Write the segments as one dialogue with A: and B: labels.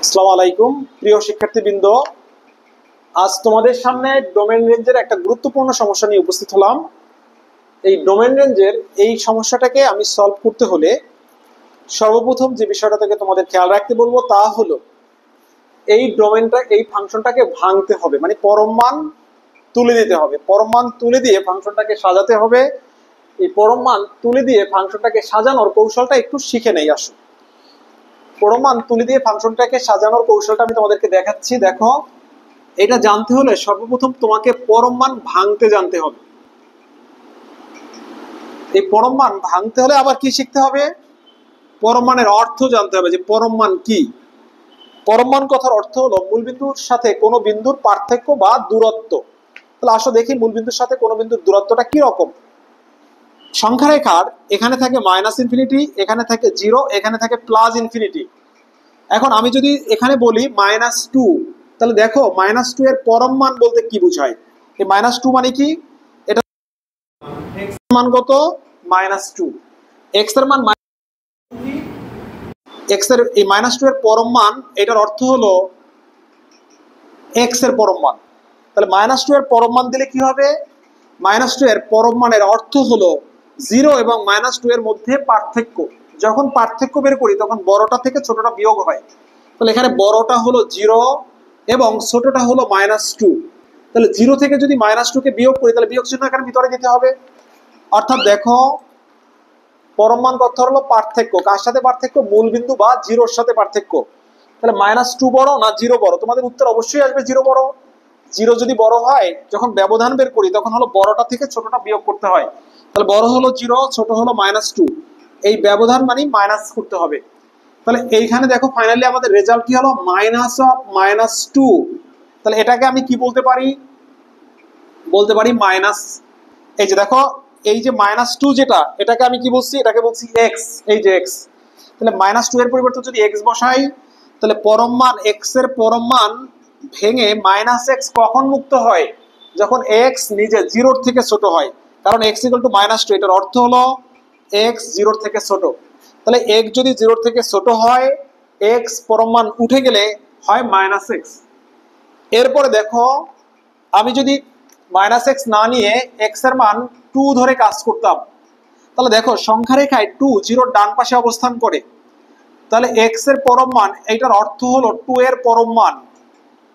A: আসসালামু আলাইকুম প্রিয় শিক্ষার্থীবৃন্দ, আজ তোমাদের সামনে ডোমেন রেঞ্জের একটা গুরুত্বপূর্ণ সমস্যা নিয়ে উপস্থিত হলাম। এই ডোমেন রেঞ্জের এই সমস্যাটাকে আমি সলভ করতে হলে সর্বপ্রথম যে বিষয়টা থেকে তোমাদের খেয়াল রাখতে বলবো তা হলো এই ফাংশনটাকে ভাঙতে হবে, মানে পরম মান তুলে দিতে হবে। পরম মান তুলে দিয়ে ফাংশনটাকে সাজাতে হবে। এই পরম মান তুলে দিয়ে ফাংশনটাকে সাজানোর কৌশলটা একটু শিখে নেই। আসো, পরম মান তুলে দিয়ে ফাংশনটাকে সাজানোর কৌশলটা আমি তোমাদেরকে দেখাচ্ছি। দেখো, এটা জানতে হলে সর্বপ্রথম তোমাকে পরম মান ভাঙতে জানতে হবে। এই পরম মান ভাঙতে হলে আবার কি শিখতে হবে? পরম মানের অর্থ জানতে হবে, যে পরম মান কি। পরম মান কথার অর্থ হলো মূলবিন্দুর সাথে কোনো বিন্দুর পার্থক্য বা দূরত্ব। তাহলে আসো দেখি মূলবিন্দুর সাথে কোনো বিন্দুর দূরত্বটা কি রকম। সংখ্যা রেখার এখানে থাকে -ইনফিনিটি, এখানে থাকে 0, এখানে থাকে +ইনফিনিটি। এখন আমি যদি এখানে বলি -2, তাহলে দেখো -2 এর পরম মান বলতে কি বোঝায়? এই -2 মানে কি? এটা x এর মান কত? -2। x এর মান x এর এই -2 এর পরম মান, এটার অর্থ হলো x এর পরম মান। তাহলে -2 এর পরম মান দিলে কি হবে? -2 এর পরম মানের অর্থ হলো 0 এবং -2 এর মধ্যে পার্থক্য। যখন পার্থক্য বের করি তখন বড়টা থেকে ছোটটা বিয়োগ হয়। তাহলে এখানে বড়টা হলো 0 এবং ছোটটা হলো -2। তাহলে 0 থেকে যদি -2 কে বিয়োগ করি তাহলে বিয়োগ চিহ্ন এখানে ভিতরে দিতে হবে। অর্থাৎ দেখো, পরম মান কত হলো? পার্থক্য। কার সাথে পার্থক্য? মূলবিন্দু বা 0-র সাথে পার্থক্য। তাহলে -2 বড় না 0 বড়? তোমাদের উত্তর অবশ্যই আসবে 0 বড়। 0 যদি বড় হয়, যখন ব্যবধান বের করি তখন হলো বড়টা থেকে ছোটটা বিয়োগ করতে হয়। তাহলে বড় হলো 0, ছোট হলো -2। এই ব্যবধান মানে মাইনাস করতে হবে। তাহলে এইখানে দেখো ফাইনালি আমাদের রেজাল্ট কি হলো? -2। তাহলে এটাকে আমি কি বলতে পারি? বলতে পারি মাইনাস। এই যে দেখো, এই যে -2 যেটা, এটাকে আমি কি বলছি? এটাকে বলছি x। এই যে x, তাহলে -2 এর পরিবর্তে যদি x বসাই তাহলে পরম মান x এর পরম মান ভেঙে -x কখন মুক্ত হয়? যখন x নিজে 0-র থেকে ছোট হয়। কারণ x = -2, এটার অর্থ হলো x 0-র থেকে ছোট। তাহলে x যদি 0-র থেকে ছোট হয়, x পরম মান উঠে গেলে হয় -x। এরপরে দেখো, আমি যদি -x না নিয়ে x এর মান 2 ধরে কাজ করতাম, তাহলে দেখো সংখ্যা রেখায় 2 0-র ডান পাশে অবস্থান করে। তাহলে x এর পরম মান, এটার অর্থ হলো 2 এর পরম মান।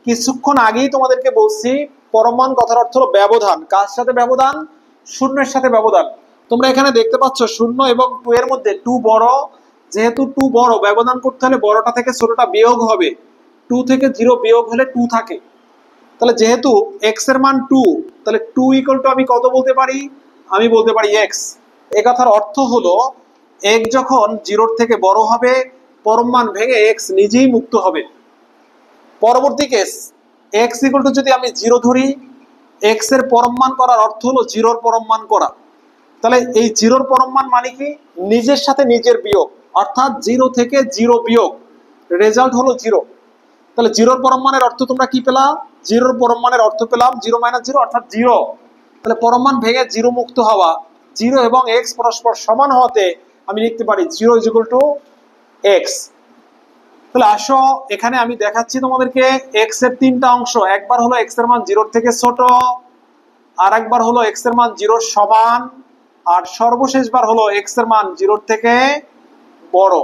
A: কিছুক্ষণ আগেই তোমাদেরকে বলছি পরম মান কথার অর্থ হলো ব্যবধান। কার সাথে ব্যবধান? শূন্যের সাথে ব্যবধান। তোমরা এখানে দেখতে পাচ্ছ 0 এবং 2 এর মধ্যে 2 বড়। যেহেতু 2 বড়, ব্যবধান করতে হলে বড়টা থেকে ছোটটা বিয়োগ হবে। 2 থেকে 0 বিয়োগ হলে 2 থাকে। তাহলে যেহেতু x এর মান 2, তাহলে 2 = আমি কত বলতে পারি? আমি বলতে পারি x। এ কথার অর্থ হলো x যখন 0-র থেকে বড় হবে, পরম মান ভেঙে x নিজেই মুক্ত হবে। পরবর্তী কেস, x = যদি আমি 0 ধরি, x এর পরম মান করার অর্থ হলো 0-র পরম মান করা। তাহলে এই 0-র পরম মান মানে কি? নিজের সাথে নিজের বিয়োগ, অর্থাৎ 0 থেকে 0 বিয়োগ, রেজাল্ট হলো 0। তাহলে 0-র পরম মানের অর্থ তোমরা কি পেলা? 0-র পরম মানের অর্থ পেলাম 0 - 0 অর্থাৎ 0। তাহলে পরম মান ভেঙে 0 মুক্ত হওয়া, 0 এবং x পরস্পর সমান হওয়াতে আমি লিখতে পারি 0 = x। তাহলে আসো এখানে আমি দেখাচ্ছি তোমাদেরকে x এর 3টা অংশ। একবার হলো x এর মান 0-র থেকে ছোট, আর একবার হলো x এর মান 0-র সমান, আর সর্বশেষবার হলো x এর মান 0-র থেকে বড়।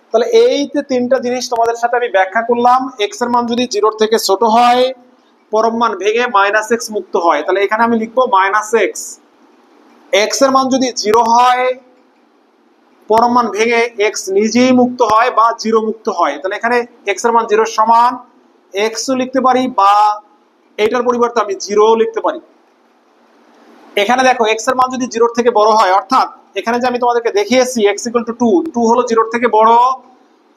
A: তাহলে এই যে 3টা জিনিস তোমাদের সাথে আমি ব্যাখ্যা করলাম। x এর মান যদি 0-র থেকে ছোট হয়, পরম মান ভেঙে -x মুক্ত হয়। তাহলে এখানে আমি লিখবো -x। x এর মান যদি 0 হয়, পরম মান ভেঙে x নিজেই মুক্ত হয় বা 0 মুক্ত হয়। তাহলে এখানে x এর মান 0-র সমান, x ও লিখতে পারি, বা এটার পরিবর্তে আমি 0 লিখতে পারি। এখানে দেখো x এর মান যদি 0-র থেকে বড় হয়, অর্থাৎ এখানে যে আমি তোমাদেরকে দেখিয়েছি x = 2, 2 হলো 0-র থেকে বড়,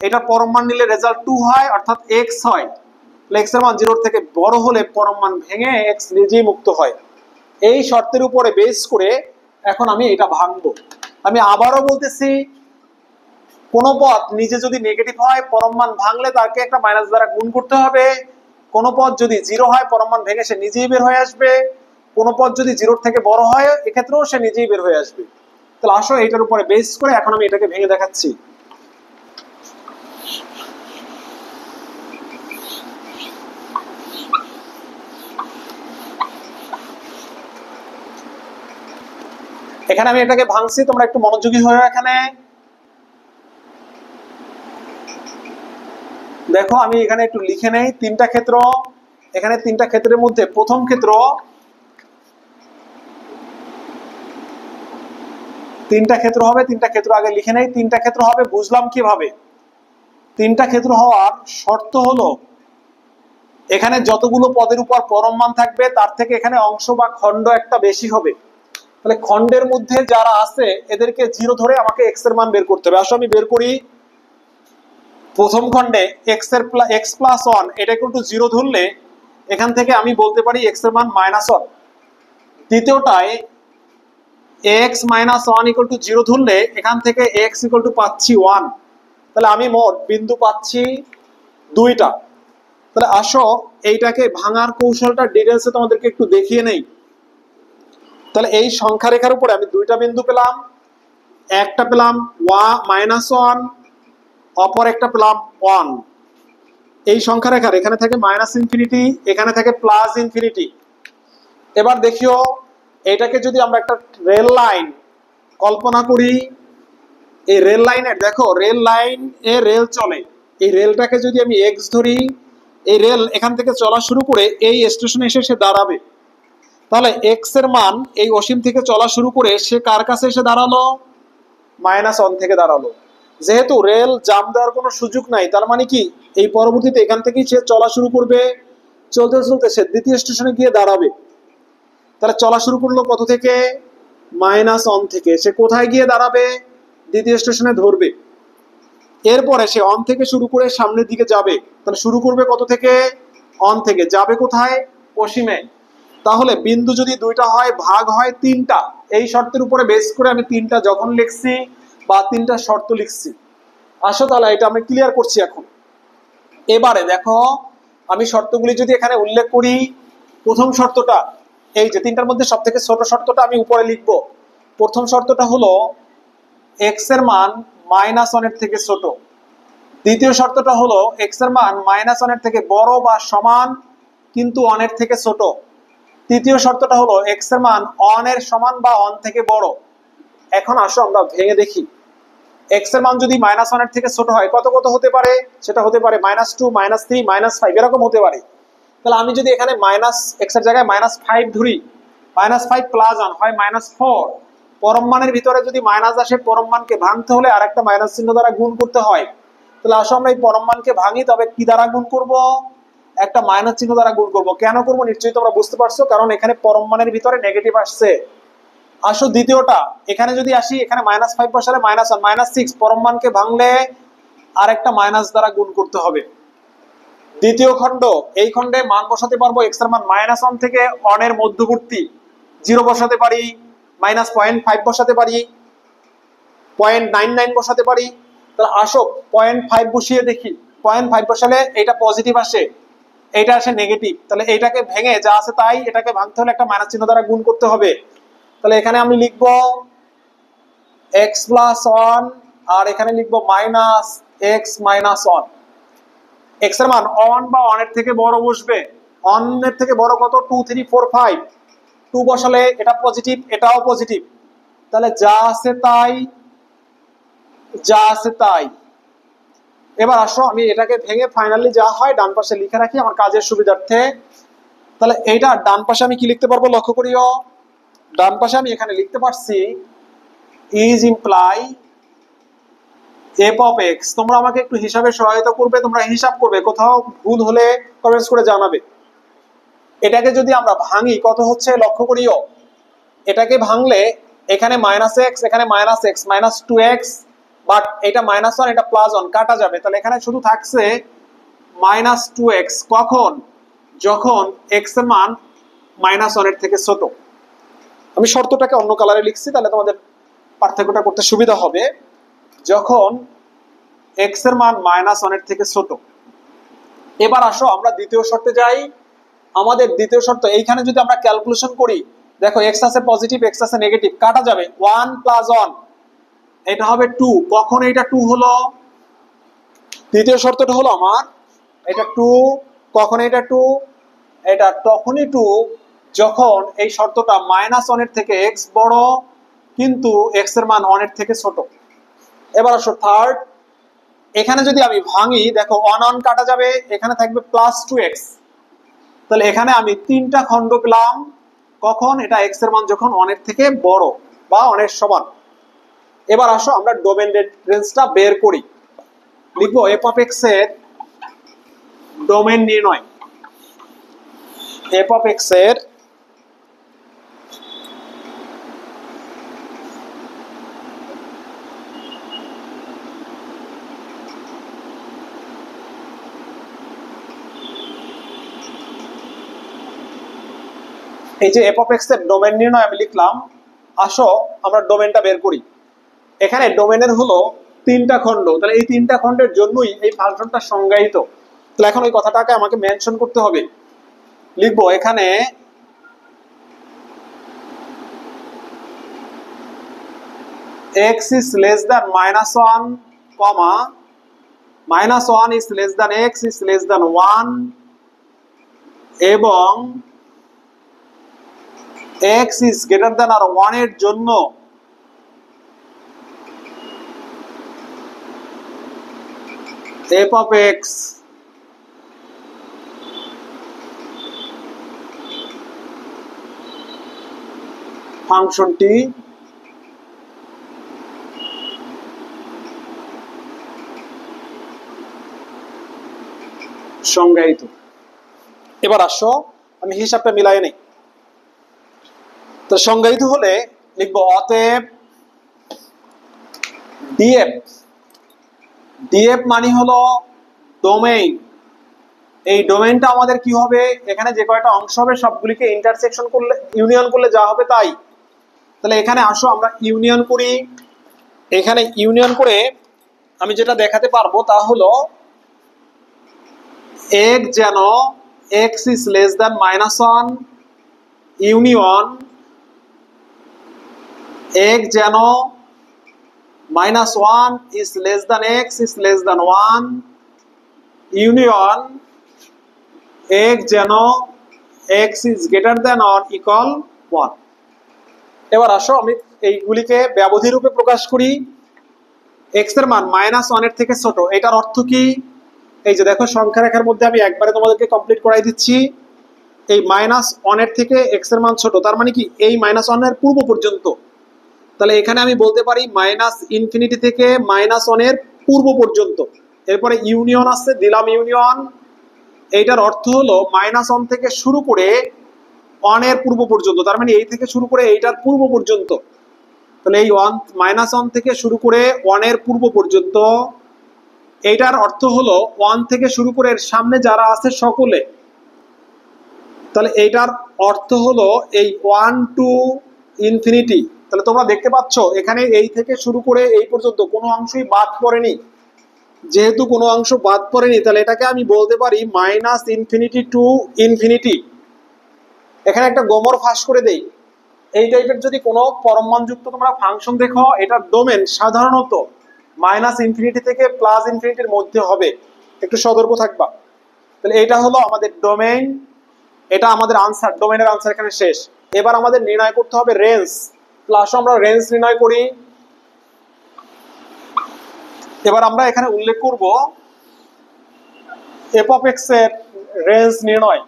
A: এটা পরম মান নিলে রেজাল্ট 2 হয়, অর্থাৎ x হয়। তাহলে x এর মান 0-র থেকে বড় হলে পরম মান ভেঙে x নিজেই মুক্ত হয়। এই শর্তের উপরে বেস করে এখন আমি এটা ভাঙবো। আমি আবারও বলতেছি, কোন পদ নিজে যদি নেগেটিভ হয়, পরম মান ভাঙলে তাকে একটা মাইনাস দ্বারা গুণ করতে হবে। কোন পদ যদি 0 হয়, পরম মান ভেঙে সে নিজেই বের হয়ে আসবে। কোন পদ যদি 0-র থেকে বড় হয়, এক্ষেত্রেও সে নিজেই বের হয়ে আসবে। তাহলে আসো এইটার উপরে বেস করে এখন আমি এটাকে ভেঙে দেখাচ্ছি। এখানে আমি এটাকে ভাঙছি, তোমরা একটু মনোযোগী হয়ে এখানে দেখো। আমি এখানে একটু লিখে নেই তিনটা ক্ষেত্র। এখানে তিনটা ক্ষেত্রের মধ্যে প্রথম ক্ষেত্র, তিনটা ক্ষেত্র হবে, তিনটা ক্ষেত্র আগে লিখে নেই। তিনটা ক্ষেত্র হবে বুঝলাম কিভাবে। তিনটা ক্ষেত্র হওয়ার শর্ত হলো এখানে যতগুলো পদের উপর পরম মান থাকবে তার থেকে এখানে অংশ বা খণ্ড একটা বেশি হবে। তাহলে খণ্ডের মধ্যে যারা আছে এদেরকে 0 ধরে আমাকে x এর মান বের করতে হবে। আসো আমি বের করি। প্রথম খণ্ডে x প্লাস 1 এটা ইকুয়াল টু 0 ধরলে এখান থেকে আমি বলতে পারি x এর মান -1। দ্বিতীয়টায় x মাইনাস 1 ইকুয়াল টু 0 ধরলে এখান থেকে x ইকুয়াল টু পাচ্ছি 1। তাহলে আমি মোট বিন্দু পাচ্ছি 2টা। তাহলে আসো এইটাকে ভাঙার কৌশলটা ডিটেইলসে তোমাদেরকে একটু দেখিয়ে নেই। তাহলে এই সংখ্যা রেখার উপরে আমি 2টা বিন্দু পেলাম। একটা পেলাম -1, অপর একটা পেলাম 1। এই সংখ্যা রেখার এখানে থাকে -ইনফিনিটি, এখানে থাকে +ইনফিনিটি। এবার দেখিও এটাকে যদি আমরা একটা রেল লাইন কল্পনা করি, এই রেল লাইনের দেখো রেল লাইন এ রেল চলে, এই রেলটাকে যদি আমি x ধরি, এই রেল এখান থেকে চলা শুরু করে এই স্টেশনে এসে সে দাঁড়াবে। তাহলে x এর মান এই অসীম থেকে চলা শুরু করে সে কার কাছে এসে দাঁড়ালো? -1 থেকে দাঁড়ালো। যেহেতু রেল জাম দেওয়ার কোনো সুযোগ নাই, তার মানে কি এই পরবর্তীতে এখান থেকেই সে চলা শুরু করবে, চলতে চলতে সে দ্বিতীয় স্টেশনে গিয়ে দাঁড়াবে। তাহলে চলা শুরু করলো কত থেকে? -1 থেকে। সে কোথায় গিয়ে দাঁড়াবে? দ্বিতীয় স্টেশনে ধরবে। এরপরে সে অন থেকে শুরু করে সামনের দিকে যাবে। তাহলে শুরু করবে কত থেকে? অন থেকে। যাবে কোথায়? অসীমে। তাহলে বিন্দু যদি 2টা হয় ভাগ হয় 3টা। এই শর্তের উপরে বেস করে আমি 3টা যখন লিখছি বা 3টা শর্ত লিখছি। আসো তাহলে এটা আমি ক্লিয়ার করছি এখন। এবারে দেখো আমি শর্তগুলি যদি এখানে উল্লেখ করি, প্রথম শর্তটা এই যে 3টার মধ্যে সব থেকে ছোট শর্তটা আমি উপরে লিখব। প্রথম শর্তটা হলো x এর মান -1 এর থেকে ছোট। দ্বিতীয় শর্তটা হলো x এর মান -1 এর থেকে বড় বা সমান কিন্তু 1 এর থেকে ছোট। তৃতীয় শর্তটা হলো x এর মান 1 এর সমান বা 1 থেকে বড়। এখন আসো আমরা ভেঙে দেখি। x এর মান যদি -1 এর থেকে ছোট হয় কত কত হতে পারে? সেটা হতে পারে -2, -3, -5 এরকম হতে পারে। তাহলে আমি যদি এখানে x এর জায়গায় -5 ধরি, -5 + 1 হয় -4। পরম মানের ভিতরে যদি মাইনাস আসে পরম মানকে ভাঙতে হলে আরেকটা মাইনাস চিহ্ন দ্বারা গুণ করতে হয়। তাহলে আসো আমরা এই পরম মানকে ভাঙি, তবে কি দ্বারা গুণ করব? একটা মাইনাস চিহ্ন দ্বারা গুণ করব। কেন করব নিশ্চয়ই তোমরা বুঝতে পারছো, কারণ এখানে পরম মানের ভিতরে নেগেটিভ আসছে। আসো দ্বিতীয়টা, এখানে যদি আসি এখানে -5 বসালে -1, -6 পরম মানকে ভাঙলে আরেকটা মাইনাস দ্বারা গুণ করতে হবে। দ্বিতীয় খণ্ড, এই খণ্ডে মান বসাতে পারবো x এর মান -1 থেকে 1 এর মধ্যবর্তী। 0 বসাতে পারি, -0.5 বসাতে পারি, 0.99 বসাতে পারি। তাহলে আসো 0.5 বসিয়ে দেখি। 0.5 বসালে এটা পজিটিভ আসে, এটা আসে নেগেটিভ। তাহলে এইটাকে ভেঙে যা আছে তাই, এটাকে ভাঙতে হলে একটা মাইনাস চিহ্ন দ্বারা গুণ করতে হবে। তাহলে এখানে আমি লিখবো x + 1 আর এখানে লিখবো -x - 1। x এর মান 1 বা 1 এর থেকে বড় বসবে। 1 এর থেকে বড় কত? 2, 3, 4, 5। 2 বসালে এটা পজিটিভ, এটাও পজিটিভ। তাহলে যা আছে তাই, যা আছে তাই। এবার আসো আমি এটাকে ভেঙে ফাইনালি যা হয় ডান পাশে লিখে রাখি আমার কাজের সুবিধার্থে। তাহলে এইটা ডান পাশে আমি কি লিখতে পারবো লক্ষ্য করিও। ডান পাশে আমি এখানে লিখতে পারছি is imply f of x। তোমরা আমাকে একটু হিসাবে সহায়তা করবে, তোমরা হিসাব করবে, কোথাও ভুল হলে কমেন্টস করে জানাবে। এটাকে যদি আমরা ভাঙি কত হচ্ছে লক্ষ্য করিও। এটাকে ভাঙলে এখানে -x, এখানে -x, -2x, বাট এটা -1 এটা +1 কাটা যাবে। তাহলে এখানে শুধু থাকছে -2x। কখন? যখন x এর মান -1 এর থেকে ছোট। আমি শর্তটাকে অন্য কালারে লিখছি, তাহলে তোমাদের পার্থক্যটা করতে সুবিধা হবে। যখন x এর মান -1 এর থেকে ছোট। এবার আসো আমরা দ্বিতীয় শর্তে যাই। আমাদের দ্বিতীয় শর্ত, এইখানে যদি আমরা ক্যালকুলেশন করি, দেখো x আছে পজিটিভ, x আছে নেগেটিভ, কাটা যাবে। 1 + 1 এটা হবে 2। কখন এটা 2 হলো? দ্বিতীয় শর্তটা হলো আমার এটা 2। কখন এটা 2? এটা তখনই 2 যখন এই শর্তটা -1 এর থেকে x বড় কিন্তু এক্স এর মান 1 এর থেকে ছোট। এবার আসো থার্ড, এখানে যদি আমি ভাঙি দেখো 1 1 কাটা যাবে, এখানে থাকবে +2x। তাহলে এখানে আমি 3টা খণ্ড পেলাম। কখন? এটা এক্স এর মান যখন 1 এর থেকে বড় বা 1 এর সমান। এবার আসো আমরা ডোমেন রেঞ্জটা বের করি। লিখবো এফ অফ এক্স এর ডোমেন নির্ণয়। এফ অফ এক্স এর এই যে এফ অফ এক্স এর ডোমেন নির্ণয় আমি লিখলাম। আসো আমরা ডোমেনটা বের করি। এখানে ডোমেনের হলো 3টা খণ্ড, তাহলে এই 3টা খণ্ডের জন্যই এই ফাংশনটা সংজ্ঞায়িত। তাহলে এখন ওই কথাটাকে আমাকে মেনশন করতে হবে। লিখবো এখানে x is less than -1, -1 is less than x is less than 1 এবং x is greater than or 1 এর জন্য f of x ফাংশনটি সংজ্ঞায়িত। এবার আসো আমি হিসাবটা মিলাই নেই। তো সংজ্ঞায়িত হলে লিখবো অতএব ডিএফ, ডিএফ মানে হলো ডোমেইন। এই ডোমেইনটা আমাদের কি হবে? এখানে যে কয়টা অংশ হবে সবগুলিকে ইন্টারসেকশন করলে, ইউনিয়ন করলে যা হবে তাই। তাহলে এখানে আসো আমরা ইউনিয়ন করি। এখানে ইউনিয়ন করে আমি যেটা দেখাতে পারবো তা হলো এক যেন x is less than -1 union এক যেন -1 is less than x is less than 1 union এক যেন x is greater than or equal 1। এবার আসো আমি এইগুলিকে ব্যবধি রূপে প্রকাশ করি। x এর মান -1 এর থেকে ছোট, এটার অর্থ কি? এই যে দেখো সংখ্যা রেখার মধ্যে আমি একবারে তোমাদেরকে কমপ্লিট করাই দিচ্ছি। এই -1 এর থেকে x এর মান ছোট, তার মানে কি এই -1 এর পূর্ব পর্যন্ত। তাহলে এখানে আমি বলতে পারি -ইনফিনিটি থেকে -1 এর পূর্ব পর্যন্ত। এরপরে ইউনিয়ন আছে, দিলাম ইউনিয়ন। এইটার অর্থ হলো -1 থেকে শুরু করে 1 এর পূর্ব পর্যন্ত, তার মানে এই থেকে শুরু করে এইটার পূর্ব পর্যন্ত। তাহলে এই -1 থেকে শুরু করে 1 এর পূর্ব পর্যন্ত, এইটার অর্থ হলো 1 থেকে শুরু করে এর সামনে যারা আছে সকলে। তাহলে এইটার অর্থ হলো এই 1 টু ইনফিনিটি। তাহলে তোমরা দেখতে পাচ্ছ এখানে এই থেকে শুরু করে এই পর্যন্ত কোনো অংশই বাদ পড়েনি। যেহেতু কোনো অংশ বাদ পড়েনি তাহলে এটাকে আমি বলতে পারি -ইনফিনিটি টু ইনফিনিটি। এখানে একটা গোমর ফাঁস করে দেই, এই টাইপের যদি কোনো পরমাণুযুক্ত তোমরা ফাংশন দেখো, এটার ডোমেন সাধারণত -ইনফিনিটি থেকে +ইনফিনিটির মধ্যে হবে, একটু সতর্ক থাকবা। তাহলে এটা হলো আমাদের ডোমেইন, এটা আমাদের আনসার, ডোমেইনের আনসার এখানে শেষ। এবার আমাদের নির্ণয় করতে হবে রেঞ্জ। প্লাস আমরা রেঞ্জ নির্ণয় করি। এবার আমরা এখানে উল্লেখ করব এফ অফ এক্স এর রেঞ্জ নির্ণয়।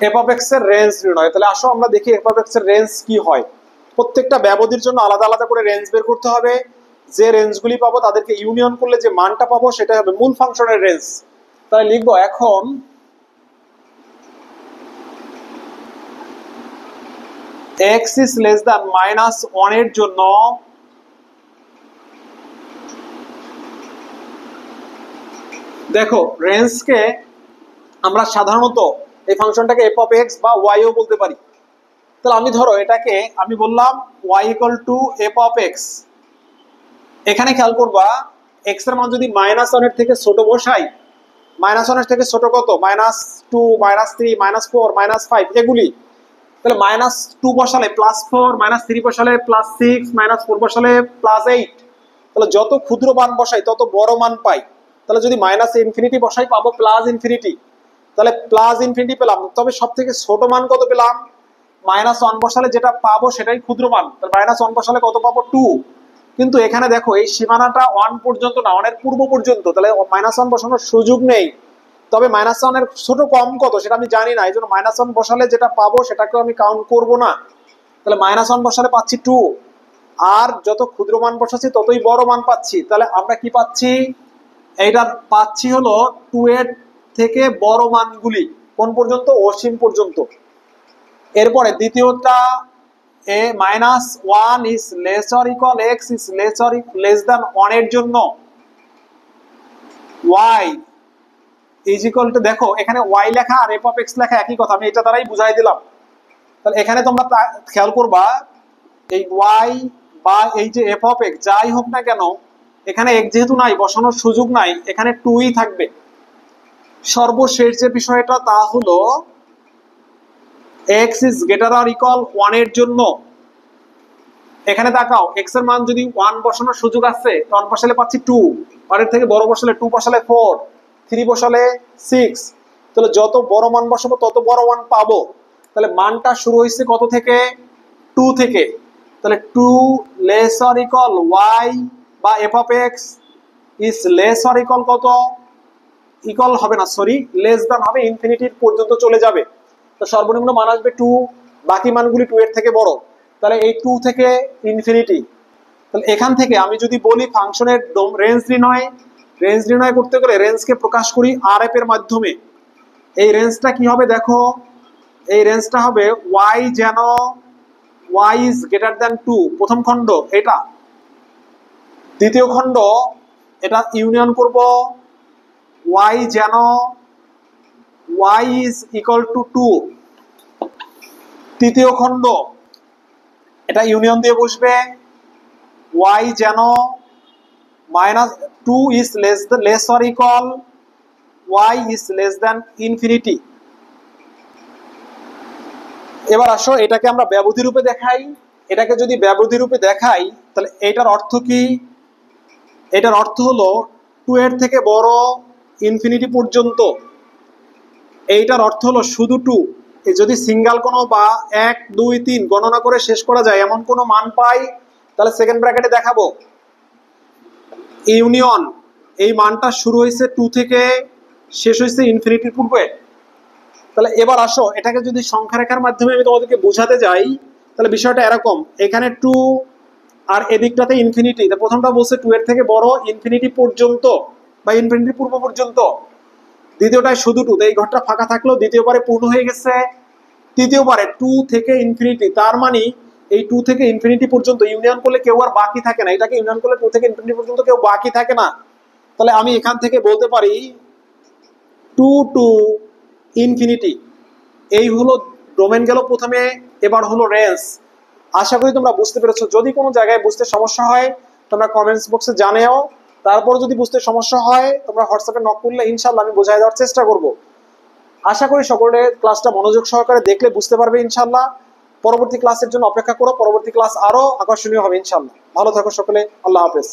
A: এফ অফ এক্স এর রেঞ্জ নির্ণয়। তাহলে আসো আমরা দেখি এফ অফ এক্স এর রেঞ্জ কি হয়। প্রত্যেকটা ব্যবধির জন্য আলাদা আলাদা করে রেঞ্জ বের করতে হবে। যে রেঞ্জগুলি পাবো তাদেরকে ইউনিয়ন করলে যে মানটা পাবো সেটা হবে মূল ফাংশনের রেঞ্জ। তাহলে লিখবো এখন x is less than -1 এর জন্য দেখো রেঞ্জকে আমরা সাধারণত এই ফাংশনটাকে এফ অফ এক্স বা ওয়াই ও বলতে পারি। তাহলে আমি ধরো এটাকে আমি বললাম y = এফ অফ এক্স। এখানে খেয়াল করবা x এর মান যদি -1 এর থেকে ছোট বসাই, -1 এর থেকে ছোট কত? -2, -3, -4, -5 এগুলি। তাহলে -2 বসালে +4, -3 বসালে +6, -4 বসালে +8। তাহলে যত ক্ষুদ্র মান বসাই তত বড় মান পাই। তাহলে যদি -ইনফিনিটি বসাই পাবো +ইনফিনিটি, তাহলে +ইনফিনিটি পেলাম। তবে সব থেকে ছোট মান কত পেলাম? -1 বসালে যেটা পাবো সেটাই ক্ষুদ্র মান। তাহলে -1 বসালে কত পাবো? 2। কিন্তু এখানে দেখো এই সীমানাটা 1 পর্যন্ত না, 1 এর পূর্ব পর্যন্ত, তাহলে -1 বসানোর সুযোগ নেই। তবে -1 এর ছোট কম কত সেটা আমি জানি না, এই জন্য -1 বসালে যেটা পাবো সেটাকেও আমি কাউন্ট করব না। তাহলে -1 বসালে পাচ্ছি 2, আর যত ক্ষুদ্র মান বসাচ্ছি ততই বড় মান পাচ্ছি। তাহলে আমরা কি পাচ্ছি? এইটা পাচ্ছি হলো 2 এর থেকে বড় মানগুলি কোন পর্যন্ত? অসীম পর্যন্ত। এরপরে দ্বিতীয়টা, -1 is less or equal, x is less than 1 এর জন্য y is equal to, দেখো এখানে y লেখা আর f of x লেখা একই কথা, আমি এটা দ্বারাই বুঝাই দিলাম। তাহলে এখানে তোমরা খেয়াল করবা এই y বা এই যে f of x যাই হোক না কেন, এখানে x যেহেতু নাই বসানোর সুযোগ নাই, এখানে 2ই থাকবে। সর্বশেষ যে বিষয়টা তা হলো x is greater or equal 1 এর জন্য, এখানে তাকাও x এর মান যদি 1 বসানোর সুযোগ আছে, 1 বসালে পাচ্ছি 2, 1 এর থেকে বড় বসালে 2 বসালে 4, 3 বসালে 6। তাহলে যত বড় মান বসাবো তত বড় মান পাবো। তাহলে মানটা শুরু হয়েছে কত থেকে? 2 থেকে। তাহলে 2 less or equal y বা f of x is less or equal কত? ইকুয়াল হবে না, সরি, লেস দ্যান হবে, ইনফিনিটির পর্যন্ত চলে যাবে। তো সর্বনিম্ন মান আসবে 2, বাকি মানগুলি 2 এর থেকে বড়। তাহলে এই 2 থেকে ইনফিনিটি। তাহলে এখান থেকে আমি যদি বলি ফাংশনের রেঞ্জ নির্ণয় করতে গেলে রেঞ্জকে প্রকাশ করি rf এর মাধ্যমে। এই রেঞ্জটা কি হবে দেখো, এই রেঞ্জটা হবে y যেন y is greater than 2, প্রথম খণ্ড এটা। দ্বিতীয় খণ্ড এটা ইউনিয়ন করব y যেন y is equal to 2, তৃতীয় খণ্ড এটা ইউনিয়ন দিয়ে বসবে y যেন -2 is less or equal y is less than infinity। এবার আসো এটাকে আমরা ব্যবধি রূপে দেখাই। এটাকে যদি ব্যবধি রূপে দেখাই তাহলে এটার অর্থ কি? এটার অর্থ হলো 2 এর থেকে বড় ইনফিনিটি পর্যন্ত। এইটার অর্থ হলো শুধু 2। যদি সিঙ্গেল কোনো বা 1 2 3 গণনা করে শেষ করা যায় এমন কোনো মান পাই, তাহলে সেকেন্ড ব্র্যাকেটে দেখাবো ইউনিয়ন, এই মানটা শুরু হয়েছে 2 থেকে শেষ হয়েছে ইনফিনিটির পূর্বে। তাহলে এবার আসো এটাকে যদি সংখ্যা রেখার মাধ্যমে আমি তোমাদেরকে বোঝাতে যাই, তাহলে বিষয়টা এরকম, এখানে 2 আর এদিকটাতে ইনফিনিটি। প্রথমটা বলছে 2 এর থেকে বড় ইনফিনিটি পর্যন্ত বা ইনফিনিটির পূর্ব পর্যন্ত, দ্বিতীয়টায় শুধু 2, এই ঘরটা ফাঁকা থাকলেও দ্বিতীয়বারে পূর্ণ হয়ে গেছে। তৃতীয়বারে 2 থেকে ইনফিনিটি, তার মানে এই 2 থেকে ইনফিনিটি পর্যন্ত ইউনিয়ন করলে কেউ আর বাকি থাকে না। এটাকে ইউনিয়ন করলে 2 থেকে ইনফিনিটি পর্যন্ত কেউ বাকি থাকে না। তাহলে আমি এখান থেকে বলতে পারি 2 টু ইনফিনিটি। এই হলো ডোমেন গেল প্রথমে, এবার হলো রেঞ্জ। আশা করি তোমরা বুঝতে পেরেছো। যদি কোনো জায়গায় বুঝতে সমস্যা হয় তোমরা কমেন্টস বক্সে জানিও। তারপর যদি বুঝতে সমস্যা হয় তোমরা হোয়াটসঅ্যাপে নক করলে ইনশাআল্লাহ আমি বোঝাই দেওয়ার চেষ্টা করব। আশা করি সকলে ক্লাসটা মনোযোগ সহকারে দেখলে বুঝতে পারবে ইনশাআল্লাহ। পরবর্তী ক্লাসের জন্য অপেক্ষা করো, পরবর্তী ক্লাস আরো আকর্ষণীয় হবে ইনশাআল্লাহ। ভালো থাকো সকলে, আল্লাহ হাফেজ।